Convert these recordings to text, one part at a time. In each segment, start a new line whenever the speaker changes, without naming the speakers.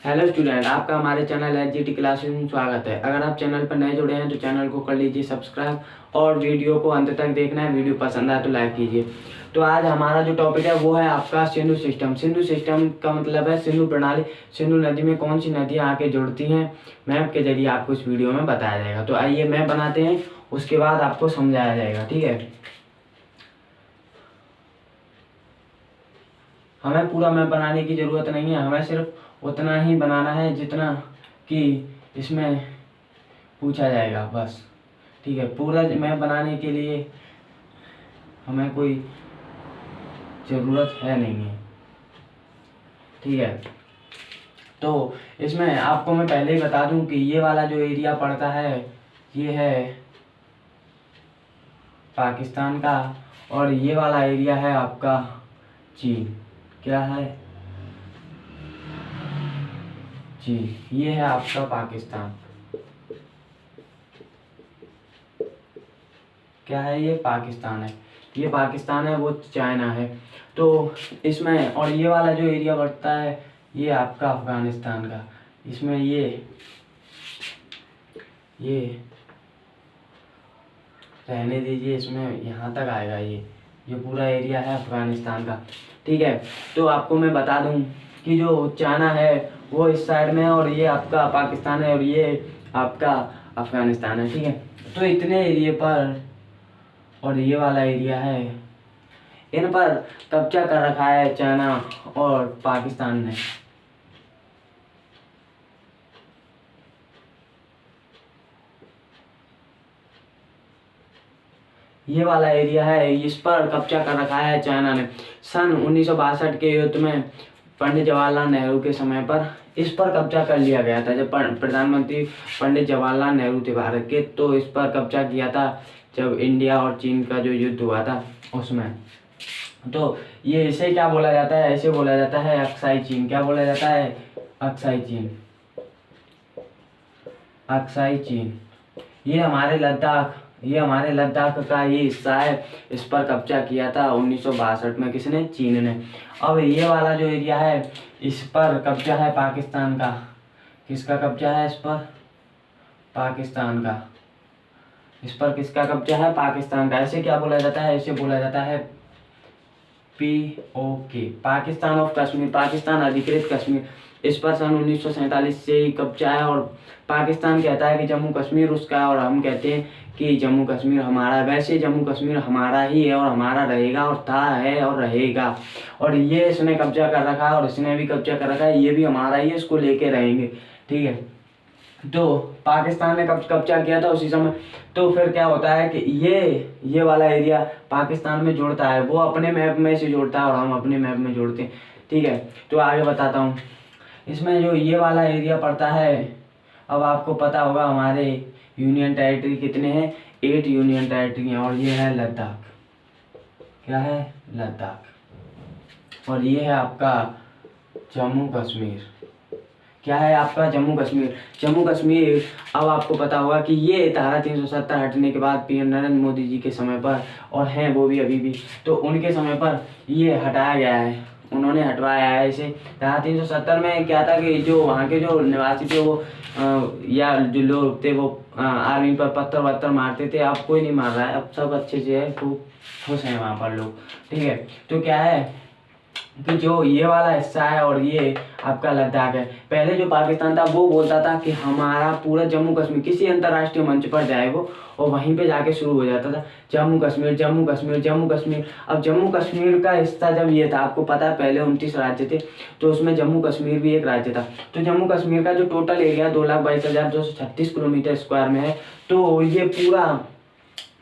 Hello student, आपका हमारे channel HGT classes में स्वागत है। अगर आप चैनल पर नए जुड़े हैं तो चैनल को कर लीजिए सब्सक्राइब और वीडियो को अंत तक देखना है। वीडियो पसंद आए तो लाइक कीजिए। तो आज हमारा जो टॉपिक है वो है आपका सिंधु सिस्टम। सिंधु सिस्टम का मतलब है सिंधु प्रणाली। सिंधु नदी में कौन सी नदियाँ आके जुड़ती हैं, मैप के जरिए आपको इस वीडियो में बताया जाएगा। तो आइए मैप बनाते हैं, उसके बाद आपको समझाया जाएगा। ठीक है, हमें पूरा मैप बनाने की ज़रूरत नहीं है, हमें सिर्फ उतना ही बनाना है जितना कि इसमें पूछा जाएगा बस। ठीक है, पूरा मैप बनाने के लिए हमें कोई ज़रूरत है नहीं है। ठीक है, तो इसमें आपको मैं पहले ही बता दूं कि ये वाला जो एरिया पड़ता है ये है पाकिस्तान का, और ये वाला एरिया है आपका चीन। क्या है? चीन। ये है आपका पाकिस्तान। क्या है? ये पाकिस्तान है। ये पाकिस्तान है, वो चाइना है। तो इसमें और ये वाला जो एरिया बढ़ता है ये आपका अफगानिस्तान का। इसमें ये रहने दीजिए, इसमें यहाँ तक आएगा। ये पूरा एरिया है अफगानिस्तान का। ठीक है, तो आपको मैं बता दूं कि जो चाइना है वो इस साइड में है और ये आपका पाकिस्तान है और ये आपका अफगानिस्तान है। ठीक है, तो इतने एरिया पर और ये वाला एरिया है, इन पर कब्जा कर रखा है चाइना और पाकिस्तान ने। ये वाला एरिया है, इस पर कब्जा कर रखा है चाइना ने। सन 1962 के युद्ध में पंडित जवाहरलाल नेहरू के समय पर इस पर कब्जा कर लिया गया था। जब प्रधानमंत्री पंडित जवाहरलाल नेहरू थे भारत के, तो इस पर कब्जा किया था जब इंडिया और चीन का जो युद्ध हुआ था उसमें। तो ये इसे क्या बोला जाता है? ऐसे बोला जाता है अक्साई चीन। क्या बोला जाता है? अक्साई चीन। अक्साई चीन। ये हमारे लद्दाख का ही हिस्सा है। इस पर कब्जा किया था 1962 में। किसने? चीन ने। अब ये वाला जो एरिया है इस पर कब्जा है पाकिस्तान का। किसका कब्जा है इस पर? पाकिस्तान का। इस पर किसका कब्जा है? पाकिस्तान का। ऐसे क्या बोला जाता है? ऐसे बोला जाता है POK, पाकिस्तान ऑफ कश्मीर, पाकिस्तान अधिकृत कश्मीर। इस पर सन 1947 से ही कब्जा है और पाकिस्तान कहता है कि जम्मू कश्मीर उसका है और हम कहते हैं कि जम्मू कश्मीर हमारा। वैसे जम्मू कश्मीर हमारा ही है और हमारा रहेगा और था, है और रहेगा। और ये इसने कब्जा कर रखा है और इसने भी कब्जा कर रखा है, ये भी हमारा ही है, इसको लेके रहेंगे। ठीक है, तो पाकिस्तान ने कब्जा किया था उसी समय। तो फिर क्या होता है कि ये वाला एरिया पाकिस्तान में जुड़ता है, वो अपने मैप में से जोड़ता है और हम अपने मैप में जोड़ते हैं। ठीक है, तो आगे बताता हूँ। इसमें जो ये वाला एरिया पड़ता है, अब आपको पता होगा हमारे यूनियन टेरिटरी कितने हैं? 8 यूनियन टेरिटरी हैं। और ये है लद्दाख। क्या है? लद्दाख। और ये है आपका जम्मू कश्मीर। क्या है आपका? जम्मू कश्मीर। जम्मू कश्मीर अब आपको पता होगा कि ये धारा 370 हटने के बाद PM नरेंद्र मोदी जी के समय पर, और हैं वो भी अभी भी, तो उनके समय पर ये हटाया गया है, उन्होंने हटवाया है इसे। धारा 370 में क्या था कि जो वहाँ के जो निवासी थे वो या जो लोग थे वो आर्मी पर पत्थर वत्थर मारते थे। अब कोई नहीं मार रहा है, अब सब अच्छे से है, खूब खुश हैं वहाँ पर लोग। ठीक है, तो क्या है कि जो ये वाला हिस्सा है और ये आपका लद्दाख है। पहले जो पाकिस्तान था वो बोलता था कि हमारा पूरा जम्मू कश्मीर, किसी अंतर्राष्ट्रीय मंच पर जाए वो और वहीं पे जाके शुरू हो जाता था जम्मू कश्मीर जम्मू कश्मीर जम्मू कश्मीर। अब जम्मू कश्मीर का हिस्सा जब ये था, आपको पता है पहले 29 राज्य थे, तो उसमें जम्मू कश्मीर भी एक राज्य था। तो जम्मू कश्मीर का जो टोटल एरिया 2,22,236 किलोमीटर स्क्वायर में है, तो ये पूरा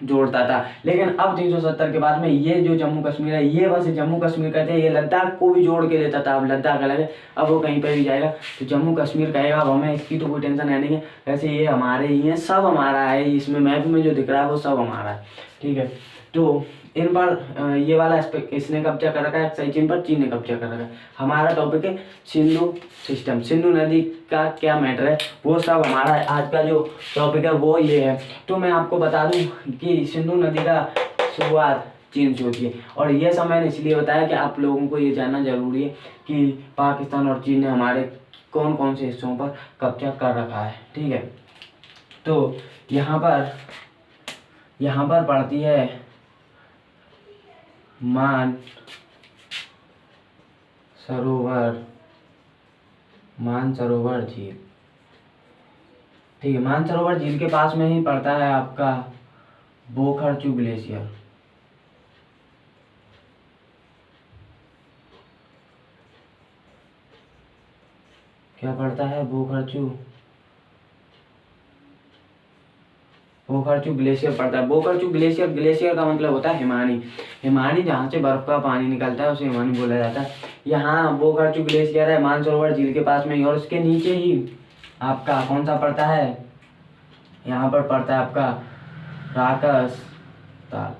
जोड़ता था। लेकिन अब 370 के बाद में ये जो जम्मू कश्मीर है ये बस जम्मू कश्मीर कहते हैं, ये लद्दाख को भी जोड़ के लेता था। अब लद्दाख अलग है, अब वो कहीं पर भी जाएगा तो जम्मू कश्मीर कहेगा। अब हमें इसकी तो कोई टेंशन है नहीं है, वैसे ये हमारे ही हैं, सब हमारा है। इसमें मैप में जो दिख रहा है वो सब हमारा है। ठीक है, तो इन पर ये वाला एस्पेक्ट इसने कब्जा कर रखा है, सही चीन पर चीन ने कब्जा कर रखा है। हमारा टॉपिक है सिंधु सिस्टम। सिंधु नदी का क्या मैटर है वो सब हमारा आज का जो टॉपिक है वो ये है। तो मैं आपको बता दूं कि सिंधु नदी का शुरुआत चीन से होती है, और यह सब मैंने इसलिए बताया कि आप लोगों को ये जानना जरूरी है कि पाकिस्तान और चीन ने हमारे कौन कौन से हिस्सों पर कब्जा कर रखा है। ठीक है, तो यहाँ पर पड़ती है मानसरोवर झील। ठीक है, मानसरोवर झील के पास में ही पड़ता है आपका बोखर्चू ग्लेशियर। क्या पड़ता है? बोखर्चू ग्लेशियर पड़ता है। बोखर्चू ग्लेशियर का मतलब होता है हिमानी जहाँ से बर्फ का पानी निकलता है उसे हिमानी बोला जाता है। यहाँ बोखर्चू ग्लेशियर है मानसरोवर झील के पास में ही, और उसके नीचे ही आपका कौन सा पड़ता है? यहाँ पर पड़ता है आपका राकस ताल।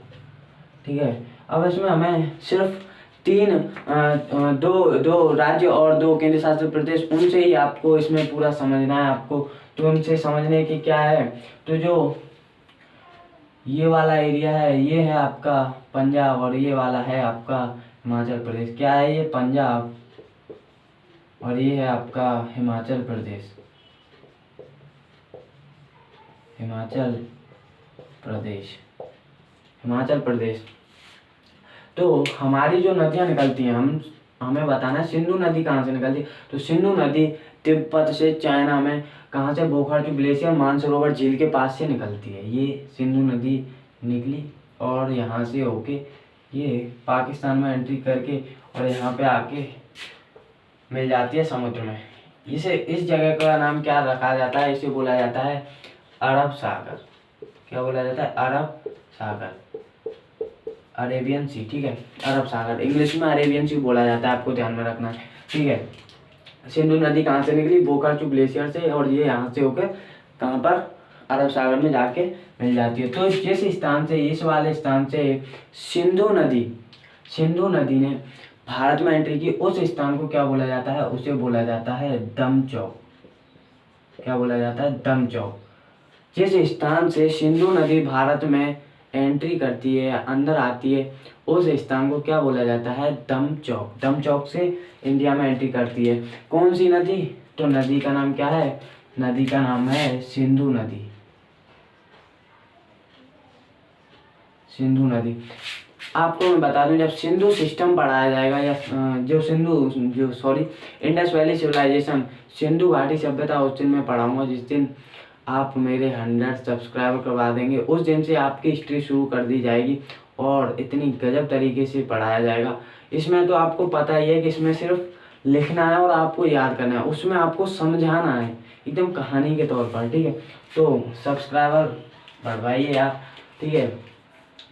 ठीक है, अब इसमें हमें सिर्फ दो राज्य और 2 केंद्र शासित प्रदेश, उनसे ही आपको इसमें पूरा समझना है आपको। तो उनसे समझने की क्या है, तो जो ये वाला एरिया है ये है आपका पंजाब, और ये वाला है आपका हिमाचल प्रदेश। क्या है ये? पंजाब, और ये है आपका हिमाचल प्रदेश। हिमाचल प्रदेश। तो हमारी जो नदियाँ निकलती हैं, हमें बताना है सिंधु नदी कहाँ से निकलती है। तो सिंधु नदी तिब्बत से, चाइना में कहाँ से? बोखर्चू ग्लेशियर मानसरोवर झील के पास से निकलती है। ये सिंधु नदी निकली और यहाँ से होके ये पाकिस्तान में एंट्री करके और यहाँ पे आके मिल जाती है समुद्र में। इस जगह का नाम क्या रखा जाता है? इसे बोला जाता है अरब सागर। क्या बोला जाता है? अरब सागर, अरेबियन सी। ठीक है, अरब सागर, इंग्लिश में अरेबियन सी बोला जाता है, आपको ध्यान में रखना है। ठीक है, सिंधु नदी कहाँ से निकली? बोखर्चू ग्लेशियर से, और ये यहाँ से होकर कहाँ पर? अरब सागर में जाके मिल जाती है। तो जिस स्थान से, इस वाले स्थान से सिंधु नदी ने भारत में एंट्री की, उस स्थान को क्या बोला जाता है? उसे बोला जाता है दमचौक। क्या बोला जाता है? दमचौक। जिस स्थान से सिंधु नदी भारत में एंट्री करती है, अंदर आती है, उस स्थान को क्या बोला जाता है? दमचौक। दमचौक से इंडिया में एंट्री करती है कौन सी नदी? तो नदी का नाम क्या है? नदी का नाम है सिंधु नदी। आपको मैं बता दूं, जब सिंधु सिस्टम पढ़ाया जाएगा या इंडस वैली सिविलाइजेशन, सिंधु घाटी सभ्यता, उस दिन मैं पढ़ाऊंगा। जिस दिन आप मेरे 100 सब्सक्राइबर करवा देंगे, उस दिन से आपकी हिस्ट्री शुरू कर दी जाएगी और इतनी गजब तरीके से पढ़ाया जाएगा। इसमें तो आपको पता ही है कि इसमें सिर्फ लिखना है और आपको याद करना है, उसमें आपको समझाना है एकदम कहानी के तौर पर। ठीक है, तो सब्सक्राइबर बढ़वाइए आप। ठीक है,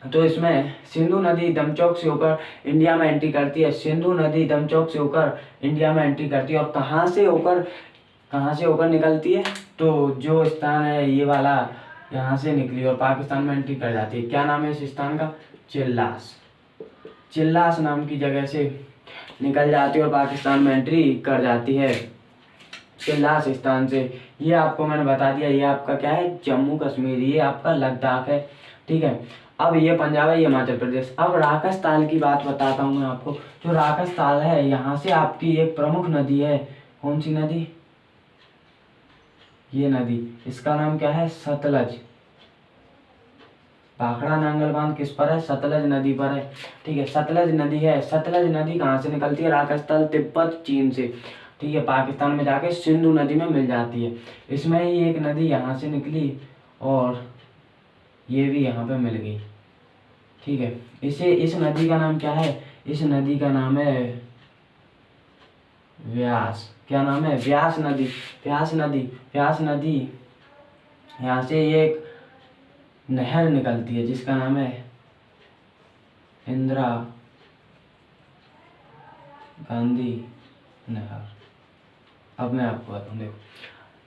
तो इसमें सिंधु नदी दमचौक से होकर इंडिया में एंट्री करती है। सिंधु नदी दमचौक से होकर इंडिया में एंट्री करती है, और कहाँ से होकर निकलती है? तो जो स्थान है ये वाला, यहाँ से निकली और पाकिस्तान में एंट्री कर जाती है। क्या नाम है इस स्थान का? चिल्लास नाम की जगह से निकल जाती है और पाकिस्तान में एंट्री कर जाती है चिल्लास स्थान से। ये आपको मैंने बता दिया, ये आपका क्या है? जम्मू कश्मीर, ये आपका लद्दाख है। ठीक है, अब ये पंजाब है, ये हिमाचल प्रदेश। अब राकस ताल की बात बताता हूँ मैं आपको। जो राकस ताल है, यहाँ से आपकी एक प्रमुख नदी है। कौन सी नदी? ये नदी, इसका नाम क्या है? सतलज। भाखड़ा नांगल बांध किस पर है? सतलज नदी पर है। ठीक है, सतलज नदी है। सतलज नदी कहाँ से निकलती है? राकस ताल, तिब्बत, चीन से। ठीक है, पाकिस्तान में जाके सिंधु नदी में मिल जाती है। इसमें ही एक नदी यहाँ से निकली और ये भी यहाँ पे मिल गई। ठीक है, इस नदी का नाम क्या है? इस नदी का नाम है व्यास। क्या नाम है? व्यास नदी। व्यास नदी यहाँ से एक नहर निकलती है जिसका नाम है इंदिरा गांधी नहर। अब मैं आपको बताऊँ, देखो,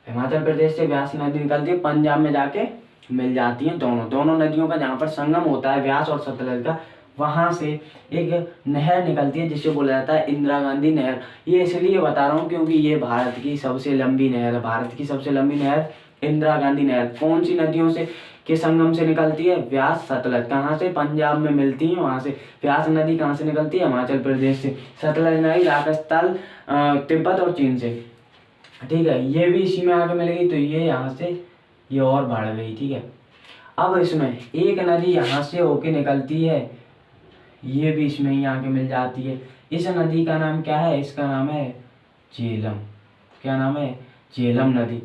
हिमाचल प्रदेश से व्यास नदी निकलती है, पंजाब में जाके मिल जाती हैं दोनों नदियों का जहाँ पर संगम होता है व्यास और सतलज का, वहाँ से एक नहर निकलती है जिसे बोला जाता है इंदिरा गांधी नहर। ये इसलिए बता रहा हूँ क्योंकि ये भारत की सबसे लंबी नहर है। भारत की सबसे लंबी नहर इंदिरा गांधी नहर कौन सी नदियों से के संगम से निकलती है? व्यास, सतलज। कहाँ से? पंजाब में मिलती है, वहाँ से। व्यास नदी कहाँ से निकलती है? हिमाचल प्रदेश से। सतलज नदी राजस्थान, तिब्बत और चीन से। ठीक है, ये भी इसी में आके मिल गई, तो ये यहाँ से ये और बढ़ गई। ठीक है, अब इसमें एक नदी यहाँ से होके निकलती है, ये भी इसमें ही आके मिल जाती है। इस नदी का नाम क्या है? इसका नाम है झेलम। क्या नाम है? झेलम नदी।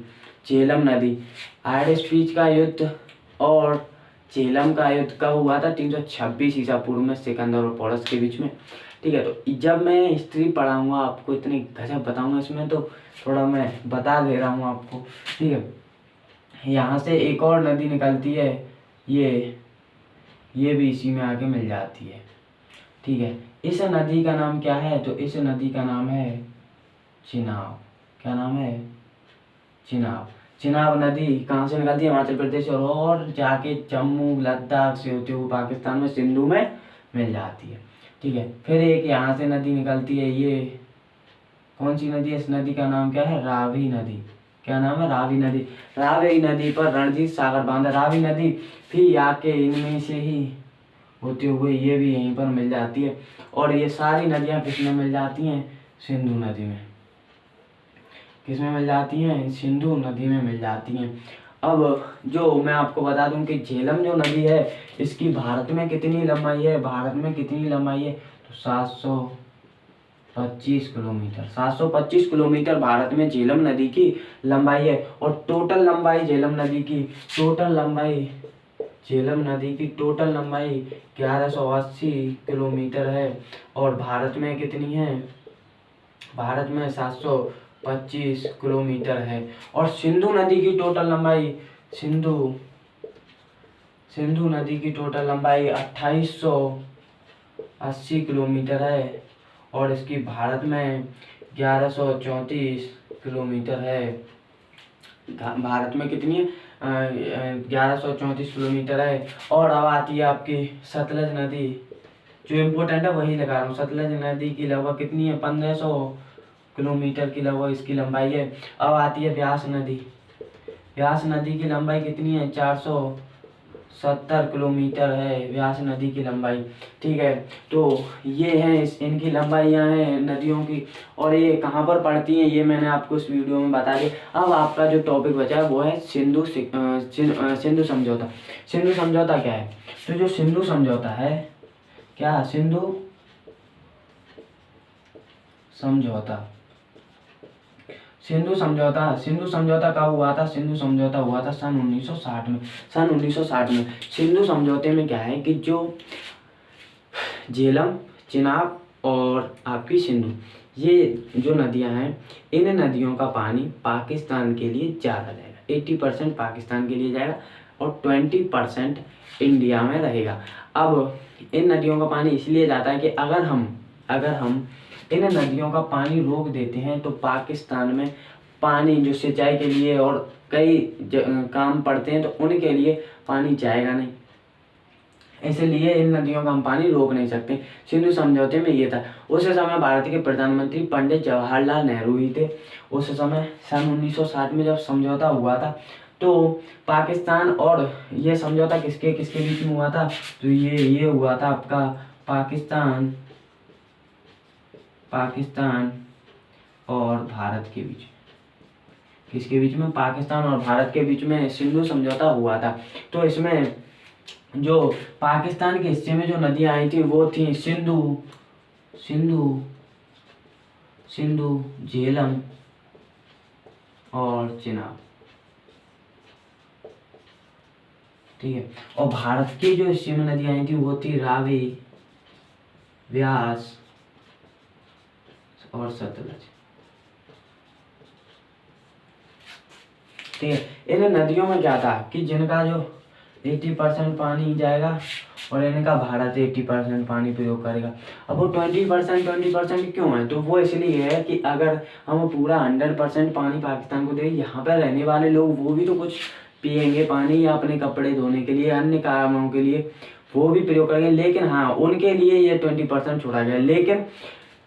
झेलम नदी। आयरिश स्पीच का युद्ध और झेलम का युद्ध कब हुआ था? 326 ईसा पूर्व में सिकंदर और पोरस के बीच में। ठीक है, तो जब मैं हिस्ट्री पढ़ाऊंगा आपको इतनी गजब बताऊंगा इसमें, तो थोड़ा मैं बता दे रहा हूँ आपको। ठीक है, यहाँ से एक और नदी निकलती है, ये भी इसी में आके मिल जाती है। ठीक है, इस नदी का नाम क्या है? तो इस नदी का नाम है चिनाब। क्या नाम है? चिनाब। चिनाब नदी कहाँ से निकलती है? हिमाचल प्रदेश और जाके जम्मू लद्दाख से होते हुए पाकिस्तान में सिंधु में मिल जाती है। ठीक है, फिर एक यहाँ से नदी निकलती है, ये कौन सी नदी है? इस नदी का नाम क्या है? रावी नदी। क्या नाम है? रावी नदी। रावी नदी पर रणजीत सागर बांध। रावी नदी भी आके इनमें से ही होते हुए ये भी यहीं पर मिल जाती है। और ये सारी नदियाँ किसमें मिल जाती हैं? सिंधु नदी में। किसमें मिल जाती हैं? सिंधु नदी में मिल जाती हैं। अब जो मैं आपको बता दूं कि झेलम जो नदी है, इसकी भारत में कितनी लंबाई है? भारत में कितनी लंबाई है? तो 725 किलोमीटर। 725 किलोमीटर भारत में झेलम नदी की लंबाई है। और टोटल लंबाई झेलम नदी की, झेलम नदी की टोटल लंबाई 1180 किलोमीटर है। और भारत में कितनी है? भारत में 725 किलोमीटर है। और सिंधु नदी की टोटल लंबाई, सिंधु नदी की टोटल लंबाई 2880 किलोमीटर है। और इसकी भारत में 1134 किलोमीटर है। भारत में कितनी है? 1134 किलोमीटर है। और अब आती है आपकी सतलज नदी। जो इम्पोर्टेंट है वही लगा रहा हूँ। सतलज नदी की लगभग कितनी है? 1500 किलोमीटर की लगभग इसकी लंबाई है। अब आती है व्यास नदी। व्यास नदी की लंबाई कितनी है? 470 किलोमीटर है व्यास नदी की लंबाई। ठीक है, तो ये है इनकी लंबाइयाँ हैं नदियों की। और ये कहाँ पर पड़ती हैं ये मैंने आपको इस वीडियो में बता दिया। अब आपका जो टॉपिक बचा है वो है सिंधु समझौता। सिंधु समझौता क्या है? तो जो सिंधु समझौता है, क्या? सिंधु समझौता कब हुआ था? सिंधु समझौता हुआ था सन 1960 में। सन 1960 में। सिंधु समझौते में क्या है कि जो झेलम, चिनाब और आपकी सिंधु, ये जो नदियां हैं, इन नदियों का पानी पाकिस्तान के लिए ज़्यादा जाएगा। 80% पाकिस्तान के लिए जाएगा और 20% इंडिया में रहेगा। अब इन नदियों का पानी इसलिए जाता है कि अगर हम इन नदियों का पानी रोक देते हैं तो पाकिस्तान में पानी जो सिंचाई के लिए और कई काम पड़ते हैं तो उनके लिए पानी जाएगा नहीं, इसलिए इन नदियों का हम पानी रोक नहीं सकते। सिंधु समझौते में ये था। उस समय भारत के प्रधानमंत्री पंडित जवाहरलाल नेहरू ही थे। उस समय सन 1960 में जब समझौता हुआ था तो पाकिस्तान और ये समझौता किसके बीच में हुआ था? तो ये हुआ था आपका पाकिस्तान और भारत के बीच। किसके बीच में? पाकिस्तान और भारत के बीच में सिंधु समझौता हुआ था। तो इसमें जो पाकिस्तान के हिस्से में जो नदियां आई थी वो थी सिंधु, झेलम और चिनाब। ठीक है, और भारत की जो हिस्से में नदियां आई थी वो थी रावी, व्यास और सतलज। ठीक है, इन नदियों में क्या था कि जिनका जो 80% पानी जाएगा और इनका भारत 80% पानी प्रयोग करेगा। अब वो 20% क्यों है? तो वो इसलिए है कि अगर हम पूरा 100% पानी पाकिस्तान को दें, यहाँ पर रहने वाले लोग वो भी तो कुछ पिएंगे पानी, या अपने कपड़े धोने के लिए, अन्य कामों के लिए वो भी प्रयोग करेंगे। लेकिन हाँ, उनके लिए ये 20% छोड़ा गया। लेकिन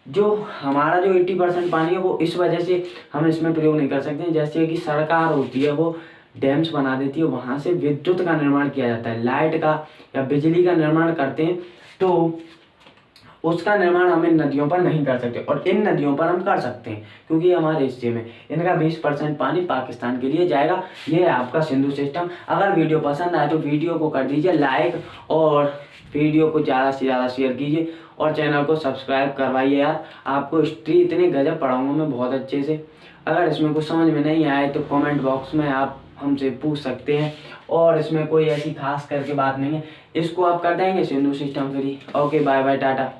जो हमारा जो 80% पानी है वो इस वजह से हम इसमें प्रयोग नहीं कर सकते। जैसे कि सरकार होती है वो डैम्स बना देती है, वहाँ से विद्युत का निर्माण किया जाता है, लाइट का या बिजली का निर्माण करते हैं। तो उसका निर्माण हम इन नदियों पर नहीं कर सकते, और इन नदियों पर हम कर सकते हैं क्योंकि हमारे हिस्से में इनका 20% पानी पाकिस्तान के लिए जाएगा। ये है आपका सिंधु सिस्टम। अगर वीडियो पसंद आए तो वीडियो को कर दीजिए लाइक, और वीडियो को ज़्यादा से ज़्यादा शेयर कीजिए, और चैनल को सब्सक्राइब करवाइए यार। आपको हिस्ट्री इतने गजब पढ़ाऊँगा मैं बहुत अच्छे से। अगर इसमें कुछ समझ में नहीं आए तो कमेंट बॉक्स में आप हमसे पूछ सकते हैं, और इसमें कोई ऐसी खास करके बात नहीं है, इसको आप कर देंगे Sindhu system free. Okay, bye bye, Tata.